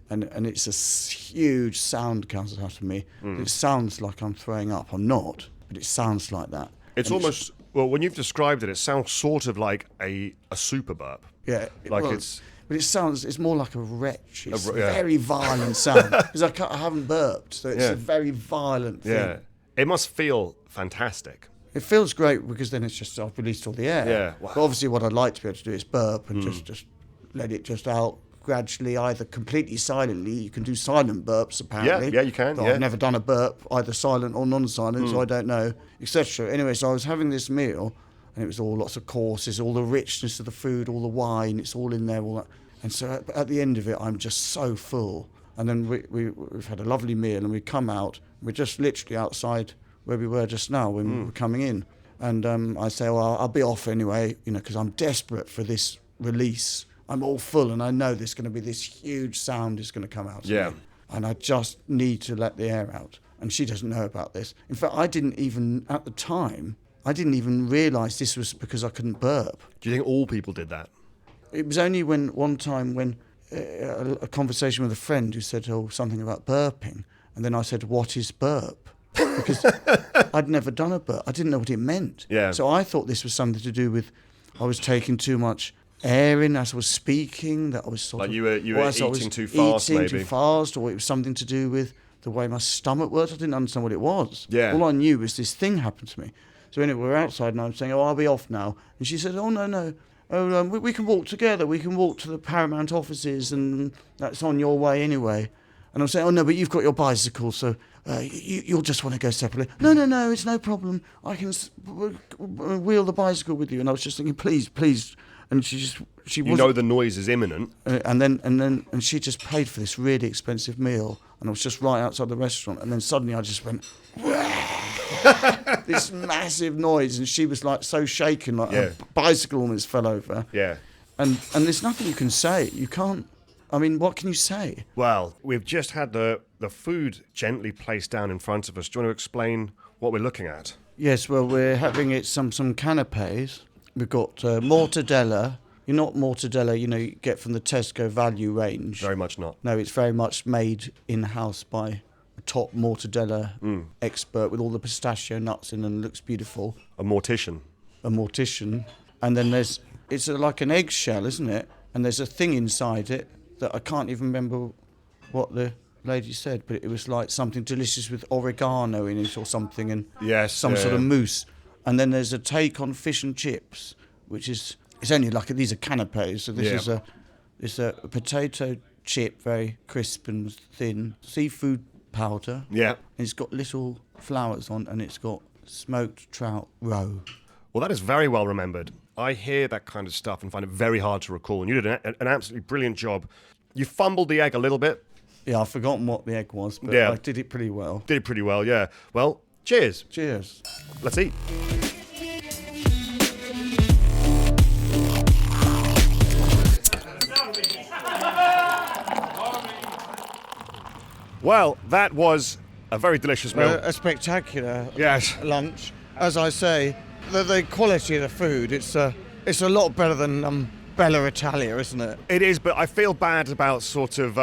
and it's a huge sound comes out of me. It sounds like I'm throwing up. I'm not, but it sounds like that. It's And almost, well, when you've described it, it sounds sort of like a super burp. Yeah, Like it's- But it's more like a retch. It's a yeah. very violent sound because I haven't burped, so it's Yeah. a very violent thing. Yeah. It must feel fantastic. It feels great because then it's just I've released all the air. Yeah, wow. But obviously, what I'd like to be able to do is burp and just let it just out gradually, either completely silently. You can do silent burps apparently. Yeah, you can, But yeah. I've never done a burp either silent or non-silent, so I don't know, etc. Anyway, so I was having this meal, and it was all lots of courses, all the richness of the food, all the wine, it's all in there, all that. And so at the end of it, I'm just so full. And then we've had a lovely meal, and we come out. We're just literally outside where we were just now when we were coming in. And I say, well, I'll be off anyway, because I'm desperate for this release. I'm all full, and I know there's going to be this huge sound is going to come out of Yeah. me. And I just need to let the air out. And she doesn't know about this. In fact, at the time, I didn't even realise this was because I couldn't burp. Do you think all people did that? It was only one time when a conversation with a friend who said, something about burping. And then I said, what is burp? Because I'd never done a burp. I didn't know what it meant. Yeah. So I thought this was something to do with I was taking too much air in as I was speaking, that I was sort Like of... you were or as I was eating too fast, eating maybe. too fast, or it was something to do with the way my stomach worked. I didn't understand what it was. Yeah. All I knew was this thing happened to me. So anyway, we were outside and I was saying, I'll be off now. And she said, no. We can walk together. We can walk to the Paramount offices, and that's on your way anyway. And I'm saying, no, but you've got your bicycle, so you'll just want to go separately. No, it's no problem. I can wheel the bicycle with you. And I was just thinking, please. And she You know the noise is imminent. and she just paid for this really expensive meal, and I was just right outside the restaurant, and then suddenly I just went, this massive noise, and she was like so shaken, like Yeah. her bicycle almost fell over. Yeah. And there's nothing you can say. You can't. I mean, what can you say? Well, we've just had the food gently placed down in front of us. Do you want to explain what we're looking at? Yes, well, we're having some canapes. We've got mortadella. You're not mortadella, you get from the Tesco value range. Very much not. No, it's very much made in-house by a top mortadella expert with all the pistachio nuts in, and looks beautiful. A mortician. A mortician. And then it's like an eggshell, isn't it? And there's a thing inside it that I can't even remember what the lady said, but it was like something delicious with oregano in it or something, and Yes, some sort yeah. of mousse. And then there's a take on fish and chips, which is, it's only like, these are canapes, so this Yeah. is a potato chip, very crisp and thin, seafood powder. Yeah. And it's got little flowers on, and it's got smoked trout roe. Well, that is very well remembered. I hear that kind of stuff and find it very hard to recall. And you did an absolutely brilliant job. You fumbled the egg a little bit. Yeah, I've forgotten what the egg was, but Yeah. I did it pretty well. Did it pretty well, yeah. Well, cheers. Cheers. Let's eat. Well, that was A very delicious meal. A spectacular Yes. lunch. As I say, the quality of the food, it's a lot better than Bella Italia, isn't it? It is, but I feel bad about sort of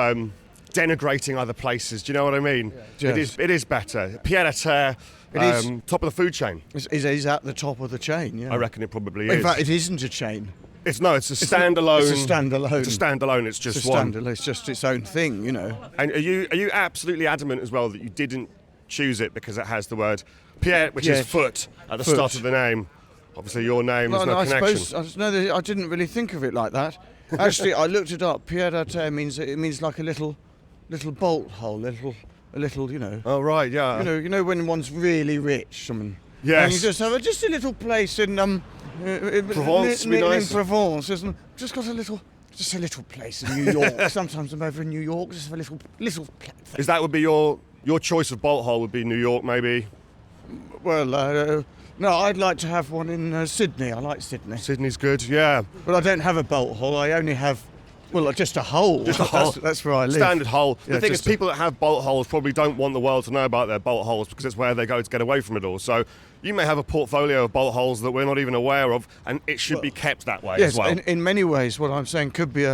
denigrating other places. Do you know what I mean? Yes. It is better. Pied à terre, It is. top of the food chain. Is at the top of the chain, yeah. I reckon it probably In is. fact, it isn't a chain. It's a standalone. It's a standalone. It's a standalone. It's just It's a one. standalone. It's just its own thing, you know. And are you absolutely adamant as well that you didn't choose it because it has the word Pied, which Yes. is foot, at the Foot. start of the name? Obviously, your name has no I connection. suppose I didn't really think of it like that. Actually, I looked it up. Pied à terre means like a little bolt hole, a little, you know. Oh right, yeah. You know when one's really rich, Yes. and you just have just a little place in Provence would be nice. In Provence, isn't just got a little place in New York. Sometimes I'm over in New York, just have a little place. Is that would be your choice of bolt hole? Would be New York, maybe? Well, no, I'd like to have one in Sydney. I like Sydney, Sydney's good, yeah. but I don't have a bolt hole. I only have, just a hole. Just a hole. That's where I live. Standard hole. Yeah, The thing is, just a- people that have bolt holes probably don't want the world to know about their bolt holes because it's where they go to get away from it all. So you may have a portfolio of bolt holes that we're not even aware of, and it should be kept that way Yes, as well. in many ways, what I'm saying could be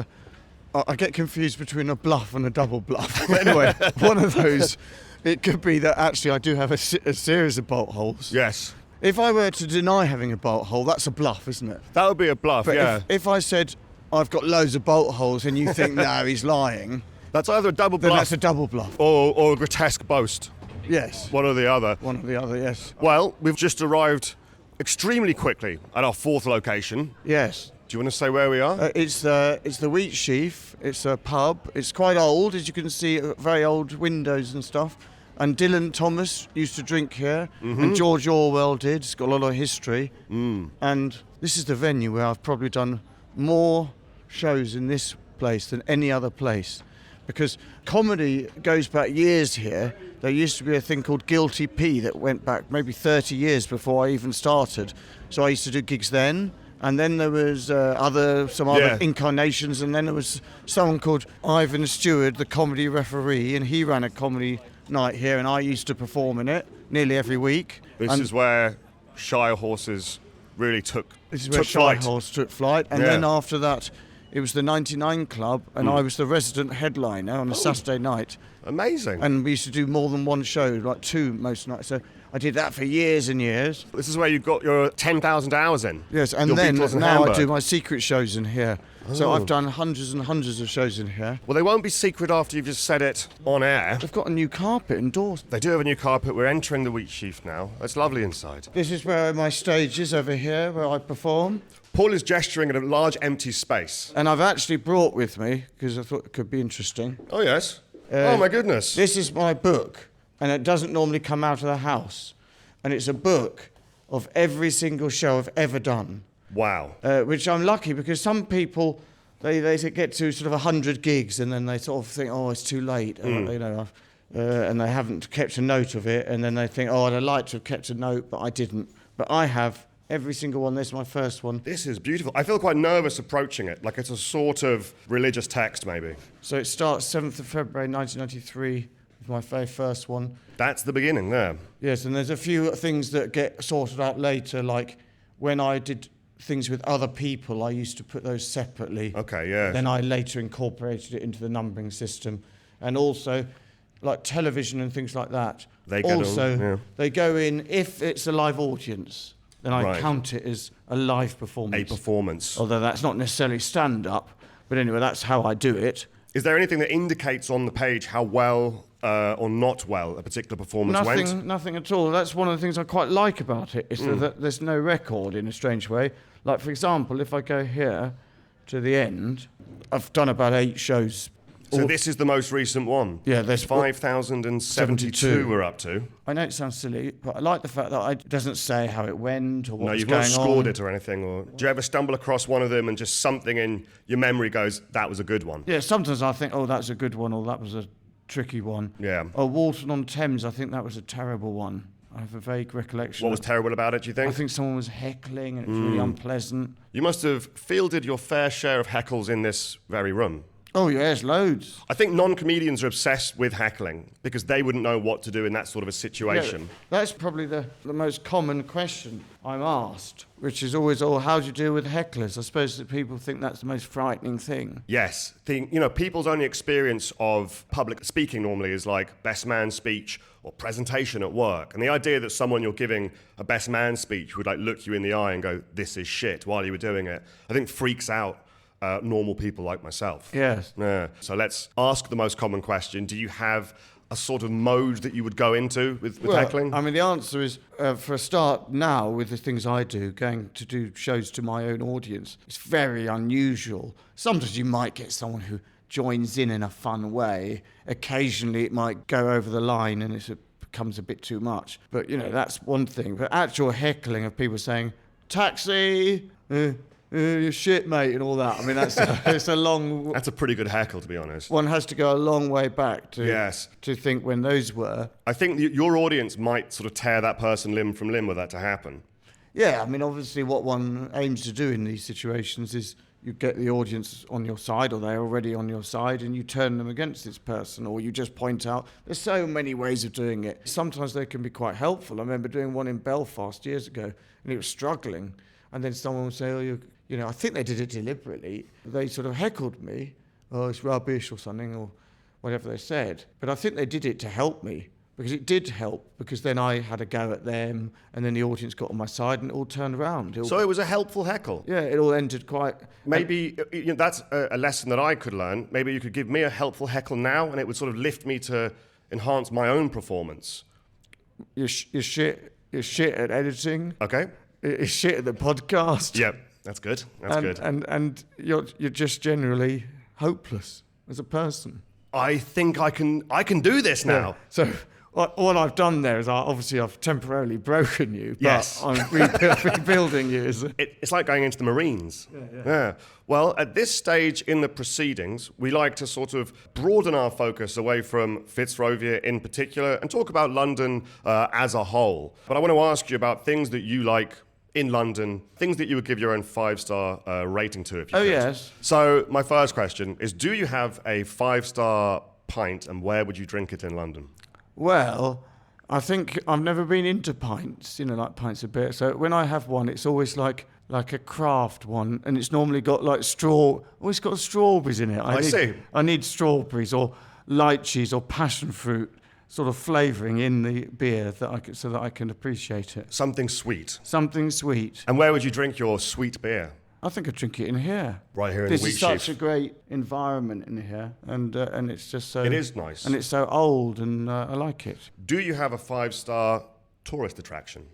I get confused between a bluff and a double bluff. But anyway, one of those, it could be that actually I do have a series of bolt holes. Yes. If I were to deny having a bolt hole, that's a bluff, isn't it? That would be a bluff, But yeah. if I said I've got loads of bolt holes and you think no, he's lying, That's either a double then bluff that's a double bluff. or a grotesque boast. Yes, One or the other. one or the other. Yes, Well, we've just arrived extremely quickly at our fourth location. yes. Do you want to say where we are? It's the Wheat Sheaf. It's a pub. It's quite old, as you can see, very old windows and stuff. And Dylan Thomas used to drink here, and George Orwell did. It's got a lot of history. And this is the venue where I've probably done more shows in this place than any other place. Because comedy goes back years here. There used to be a thing called Guilty P that went back maybe 30 years before I even started. So I used to do gigs then. And then there was some other Yeah. incarnations, and then there was someone called Ivan Stewart, the comedy referee, and he ran a comedy night here, and I used to perform in it nearly every week. This And is where Shire Horses really took this is where took Shy flight. Horse took flight, and Yeah. then after that, it was the 99 Club, and I was the resident headliner on a Saturday night. Amazing. And we used to do more than one show, like two most nights. So I did that for years and years. This is where you got your 10,000 hours in. Yes, and Your then Beatles in now I Hamburg. do my secret shows in here. So Oh. I've done hundreds and hundreds of shows in here. Well, they won't be secret after you've just said it on air. They've got a new carpet indoors. They do have a new carpet. We're entering the Wheat Sheaf now. It's lovely inside. This is where my stage is over here, where I perform. Paul is gesturing at a large empty space. And I've actually brought with me, because I thought it could be interesting. Oh, yes. Oh, my goodness. This is my book, and it doesn't normally come out of the house. And it's a book of every single show I've ever done. Wow. Which I'm lucky, because some people, they get to sort of 100 gigs and then they sort of think, oh, it's too late, you know, and they haven't kept a note of it, and then they think, oh, I'd like to have kept a note, but I didn't. But I have every single one. This is my first one. This is beautiful. I feel quite nervous approaching it, like it's a sort of religious text, maybe. So it starts 7th of February 1993 with my very first one. That's the beginning there. Yes, and there's a few things that get sorted out later, like when I did things with other people, I used to put those separately. Okay, yeah. Then I later incorporated it into the numbering system. And also, like television and things like that. They get also, on, yeah. they go in, if it's a live audience, then I Right. count it as a live performance. A performance. Although that's not necessarily stand-up. But anyway, that's how I do it. Is there anything that indicates on the page how well or not well a particular performance went? Nothing at all. That's one of the things I quite like about it, is Mm. that there's no record in a strange way. Like, for example, if I go here to the end, I've done about 8 shows. So All- this is the most recent one. Yeah, there's 5,072 we're up to. I know it sounds silly, but I like the fact that it doesn't say how it went or what No, was you've going not scored on. it or anything. Or do you ever stumble across one of them and just something in your memory goes, that was a good one? Yeah, sometimes I think, oh, that's a good one, or that was a tricky one. Yeah. Or Walton-on-Thames, I think that was a terrible one. I have a vague recollection. What was terrible about it, do you I think? think someone was heckling and it was really unpleasant. You must have fielded your fair share of heckles in this very room. Oh yes, loads. I think non-comedians are obsessed with heckling because they wouldn't know what to do in that sort of a situation. Yeah, that's probably the most common question I'm asked, which is always, oh, how do you deal with hecklers? I suppose that people think that's the most frightening thing. Yes, people's only experience of public speaking normally is like best man speech or presentation at work. And the idea that someone you're giving a best man speech would like look you in the eye and go, this is shit, while you were doing it, I think freaks out normal people like myself. Yes. Yeah. So let's ask the most common question. Do you have a sort of mode that you would go into with heckling? I mean, the answer is, for a start, now with the things I do, going to do shows to my own audience, it's very unusual. Sometimes you might get someone who joins in a fun way. Occasionally it might go over the line and it becomes a bit too much. But, that's one thing. But actual heckling of people saying, taxi, you're shit, mate, and all that. I mean, it's a long... That's a pretty good heckle, to be honest. One has to go a long way back Yes. to think when those were. I think your audience might sort of tear that person limb from limb were that to happen. Yeah, I mean, obviously what one aims to do in these situations is you get the audience on your side, or they're already on your side, and you turn them against this person, or you just point out. There's so many ways of doing it. Sometimes they can be quite helpful. I remember doing one in Belfast years ago, and it was struggling, and then someone would say, oh, I think they did it deliberately. They sort of heckled me, oh, it's rubbish or something, or whatever they said. But I think they did it to help me, because it did help, because then I had a go at them, and then the audience got on my side, and it all turned around. So it was a helpful heckle? Yeah, it all ended quite... Maybe that's a lesson that I could learn. Maybe you could give me a helpful heckle now, and it would sort of lift me to enhance my own performance. You're shit at editing. Okay. You're shit at the podcast. Yep. That's good. That's good. And you're just generally hopeless as a person. I think I can do this now. Yeah. So what I've done there is I've temporarily broken you, but yes. I'm rebuilding you. It's like going into the Marines. Yeah. Well, at this stage in the proceedings, we like to sort of broaden our focus away from Fitzrovia in particular and talk about London as a whole. But I want to ask you about things that you like in London, things that you would give your own 5-star rating to if you could. Yes. So my first question is, do you have a 5-star pint, and where would you drink it in London? Well, I think I've never been into pints, like pints of beer. So when I have one, it's always like a craft one, and it's normally got like it's got strawberries in it. I see. I need strawberries or lychees or passion fruit sort of flavouring in the beer so that I can appreciate it. Something sweet. Something sweet. And where would you drink your sweet beer? I think I'd drink it in here. Right here in this the Wheat is such Sheaf. a great environment in here, and it's just so... It is nice. And it's so old, and I like it. Do you have a 5-star tourist attraction?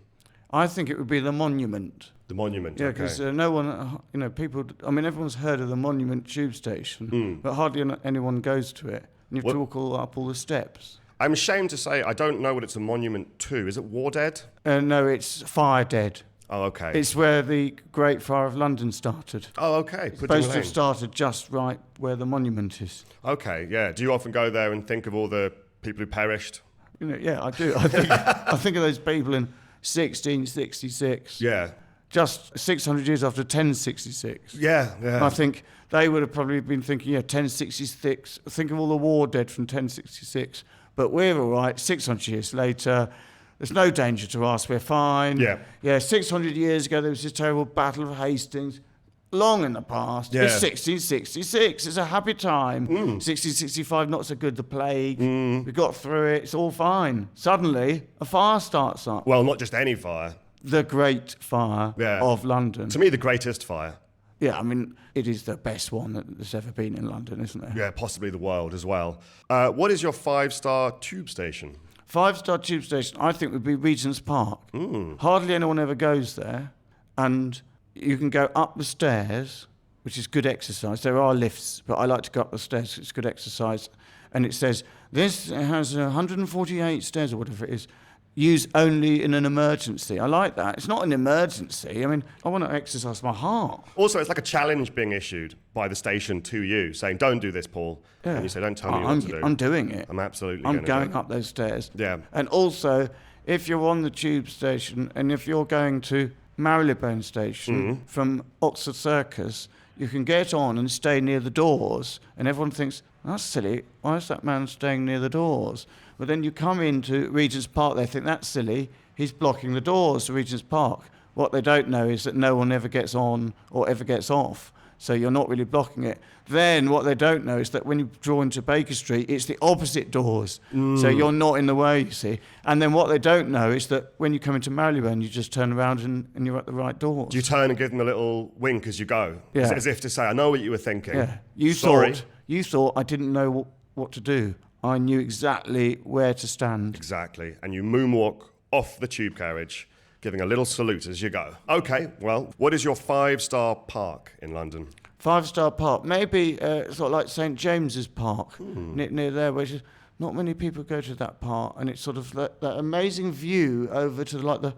I think it would be the Monument. The Monument, Yeah, okay. because no one, people... I mean, everyone's heard of the Monument tube station, but hardly anyone goes to it. And you have to walk up all the steps. I'm ashamed to say I don't know what it's a monument to. Is it War Dead? No, it's Fire Dead. Oh, okay. It's where the Great Fire of London started. Oh, okay. It's supposed to have started just right where the monument is. Okay, yeah. Do you often go there and think of all the people who perished? Yeah, I do. I think of those people in 1666. Yeah. Just 600 years after 1066. Yeah. I think they would have probably been thinking, 1066. Think of all the war dead from 1066. But we're all right. 600 years later, there's no danger to us. We're fine. Yeah. 600 years ago, there was this terrible Battle of Hastings. Long in the past. Yeah. It's 1666. It's a happy time. 1665, not so good. The plague. We got through it. It's all fine. Suddenly, a fire starts up. Well, not just any fire. The Great Fire of London. To me, the greatest fire. Yeah, I mean, it is the best one that's ever been in London, isn't it? Yeah, possibly the world as well. What is your 5-star tube station? 5-star tube station, I think, would be Regent's Park. Hardly anyone ever goes there. And you can go up the stairs, which is good exercise. There are lifts, but I like to go up the stairs. It's good exercise. And it says, this has 148 stairs or whatever it is. Use only in an emergency. I like that. It's not an emergency. I mean, I want to exercise my heart. Also, it's like a challenge being issued by the station to you, saying, don't do this, Paul. Yeah. And you say, don't tell me what to do. I'm doing it. I'm absolutely I'm going up those stairs. Yeah. And also, if you're on the tube station and if you're going to Marylebone Station from Oxford Circus, you can get on and stay near the doors, and everyone thinks, that's silly, why is that man staying near the doors? But then you come into Regent's Park, they think that's silly, he's blocking the doors to Regent's Park. What they don't know is that no one ever gets on or ever gets off, so you're not really blocking it. Then what they don't know is that when you draw into Baker Street, it's the opposite doors, so you're not in the way, you see. And then what they don't know is that when you come into Marylebone, you just turn around and you're at the right doors. Do you turn and give them a little wink as you go? Yeah. As if to say, I know what you were thinking. Yeah. Sorry. You thought I didn't know what to do. I knew exactly where to stand. Exactly. And you moonwalk off the tube carriage, giving a little salute as you go. Okay, well, what is your 5-star park in London? 5-star park, maybe sort of like St James's Park, near there, which is not many people go to that park, and it's sort of that amazing view over to the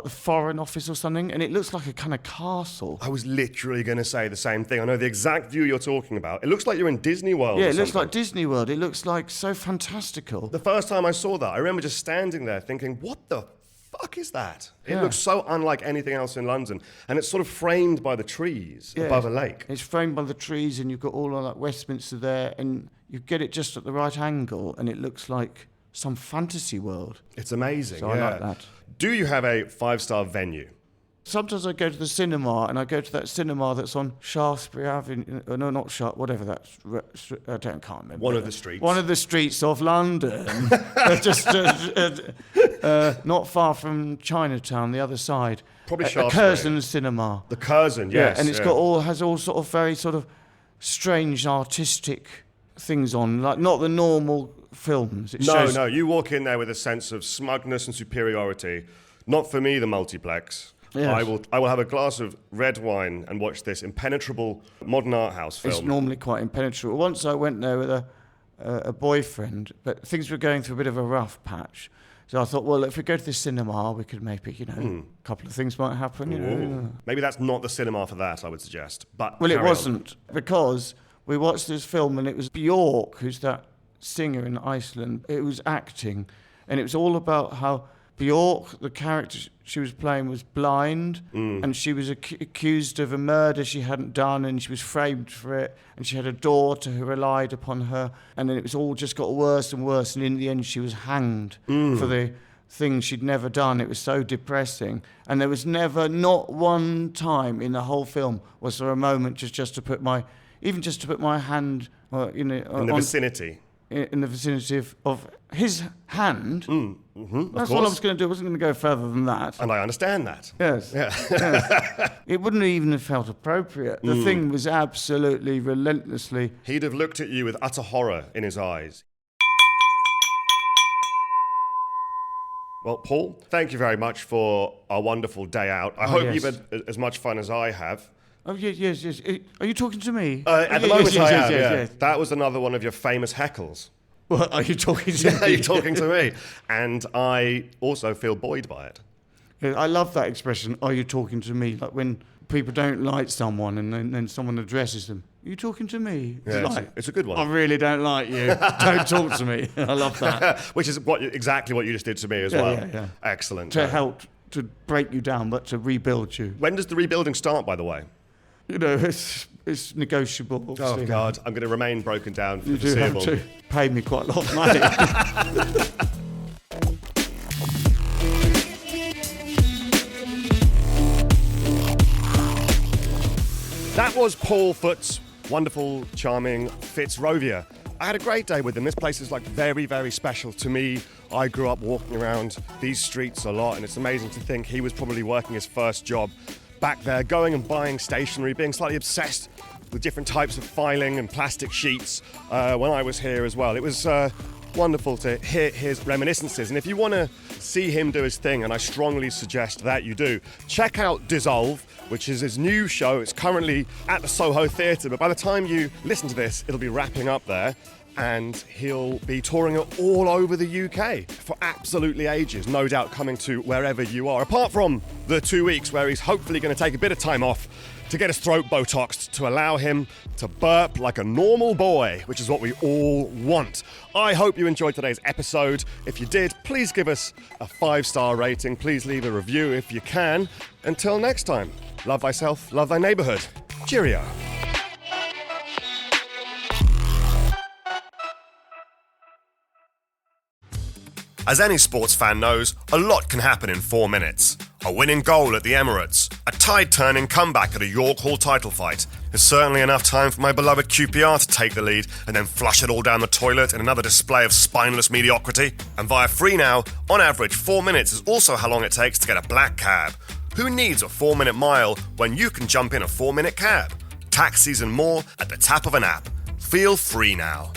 Foreign Office or something, and it looks like a kind of castle. I was literally going to say the same thing. I know the exact view you're talking about. It looks like you're in Disney World. Yeah, or it looks something. like Disney World. It looks like so fantastical. The first time I saw that, I remember just standing there thinking, what the fuck is that? It Yeah. looks so unlike anything else in London, and it's sort of framed by the trees Yeah. above a lake. It's framed by the trees, and you've got all of that Westminster there, and you get it just at the right angle, and it looks like some fantasy world. It's amazing. So I yeah. like that. Do you have a 5-star venue? Sometimes I go to the cinema, and I go to that cinema that's on Shaftesbury Avenue. No, not Shaft, whatever that's. Can't remember. One of the streets. One of the streets of London. Just not far from Chinatown, the other side. Probably A Shaftesbury. Curzon Cinema. The Curzon, yes. and it's has all sort of very sort of strange artistic things on, like not the normal films. It shows, No, you walk in there with a sense of smugness and superiority. Not for me, the multiplex. Yes. I will have a glass of red wine and watch this impenetrable modern art house film. It's normally quite impenetrable. Once I went there with a boyfriend, but things were going through a bit of a rough patch. So I thought, well, if we go to the cinema, we could maybe, a couple of things might happen, Ooh. Maybe that's not the cinema for that, I would suggest. But Well, it carry on. wasn't, because we watched this film and it was Björk, who's that singer in Iceland, it was acting, and it was all about how Björk, the character she was playing, was blind, and she was accused of a murder she hadn't done, and she was framed for it, and she had a daughter who relied upon her, and then it was all just got worse and worse, and in the end she was hanged for the things she'd never done. It was so depressing, and there was never, not one time in the whole film was there a moment just to put my hand In the vicinity. in the vicinity of his hand. That's all I course. was going to do. I wasn't going to go further than that. And I understand that. Yes. Yes. It wouldn't even have felt appropriate. The thing was absolutely relentlessly. He'd have looked at you with utter horror in his eyes. Well, Paul, thank you very much for our wonderful day out. I hope yes. you've had as much fun as I have. Oh, yes. Are you talking to me? At the Yes, moment, yes, I yes, am, yes, yeah. yes. That was another one of your famous heckles. What, are you talking to Yeah, me? you're talking to me. And I also feel buoyed by it. Yeah, I love that expression, are you talking to me? Like when people don't like someone and then someone addresses them. Are you talking to me? Yeah, it's a good one. I really don't like you. Don't talk to me. I love that. Which is exactly what you just did to me as Yeah, well. yeah. Excellent. To help to break you down, but to rebuild you. When does the rebuilding start, by the way? It's negotiable. Oh, Obviously. God. I'm going to remain broken down for You the do have foreseeable. to pay me quite a lot of money. That was Paul Foot's wonderful, charming Fitzrovia. I had a great day with him. This place is like very, very special to me. I grew up walking around these streets a lot, and it's amazing to think he was probably working his first job back there, going and buying stationery, being slightly obsessed with different types of filing and plastic sheets when I was here as well. It was wonderful to hear his reminiscences. And if you want to see him do his thing, and I strongly suggest that you do, check out Dissolve, which is his new show. It's currently at the Soho Theatre, but by the time you listen to this, it'll be wrapping up there. And he'll be touring it all over the UK for absolutely ages, no doubt coming to wherever you are. Apart from the 2 weeks where he's hopefully going to take a bit of time off to get his throat Botoxed to allow him to burp like a normal boy, which is what we all want. I hope you enjoyed today's episode. If you did, please give us a 5-star rating. Please leave a review if you can. Until next time, love thyself, love thy neighbourhood. Cheerio. As any sports fan knows, a lot can happen in 4 minutes. A winning goal at the Emirates, a tide-turning comeback at a York Hall title fight is certainly enough time for my beloved QPR to take the lead and then flush it all down the toilet in another display of spineless mediocrity. And via Free Now, on average 4 minutes is also how long it takes to get a black cab. Who needs a 4-minute mile when you can jump in a 4-minute cab? Taxis and more at the tap of an app. Feel free now.